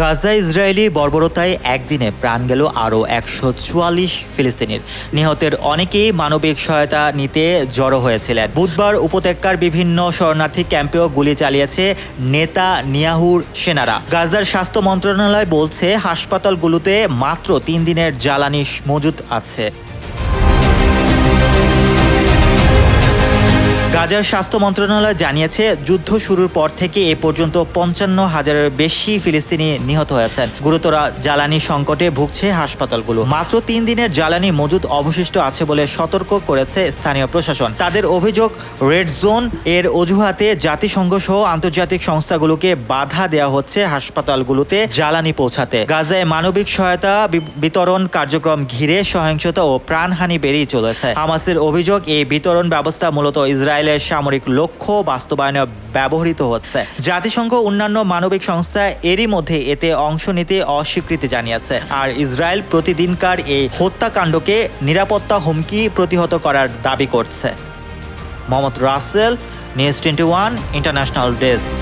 Gaza Israeli বর্বরতায় একদিনে প্রাণ গেল আরও ১৪৪ ফিলিস্তিনির। নিহতের অনেকেই মানবিক সহায়তা নিতে জড়ো হয়েছিলেন। বুধবার উপত্যকার বিভিন্ন শরণার্থী ক্যাম্পেও গুলি চালিয়েছে নেতানিয়াহুর সেনারা। গাজার স্বাস্থ্য মন্ত্রণালয় বলছে হাসপাতালগুলোতে মাত্র ৩ দিনের জ্বালানি মজুত আছে। গাজার স্বাস্থ্য মন্ত্রণালয় জানিয়েছে, যুদ্ধ শুরুর পর থেকে এ পর্যন্ত ৫৫,০০০-এর বেশি ফিলিস্তিনি নিহত হয়েছেন। গুরুতর জ্বালানি সংকটে ভুগছে হাসপাতালগুলো। মাত্র ৩ দিনের জ্বালানি মজুদ অবশিষ্ট আছে বলে সতর্ক করেছে স্থানীয় প্রশাসন। তাদের অভিযোগ, রেড জোন এর অজুহাতে জাতিসংঘ সহ আন্তর্জাতিক সংস্থাগুলোকে বাধা দেওয়া হচ্ছে হাসপাতালগুলোতে জ্বালানি পৌঁছাতে। গাজায় মানবিক সহায়তা বিতরণ কার্যক্রম ঘিরে সহিংসতা ও প্রাণহানি বেড়েই চলেছে। হামাসের অভিযোগ, এই বিতরণ ব্যবস্থা মূলত ইসরায়েলের সামরিক লক্ষ্য বাস্তবায়নে ব্যবহৃত হচ্ছে। জাতিসংঘ অন্যান্য মানবিক সংস্থা এরই মধ্যে এতে অংশ নিতে অস্বীকৃতি জানিয়েছে। আর ইসরায়েল প্রতিদিনকার এই হত্যাকাণ্ডকে নিরাপত্তা হুমকি প্রতিহত করার দাবি করছে। Mohammad Rasel, news 21 international desk.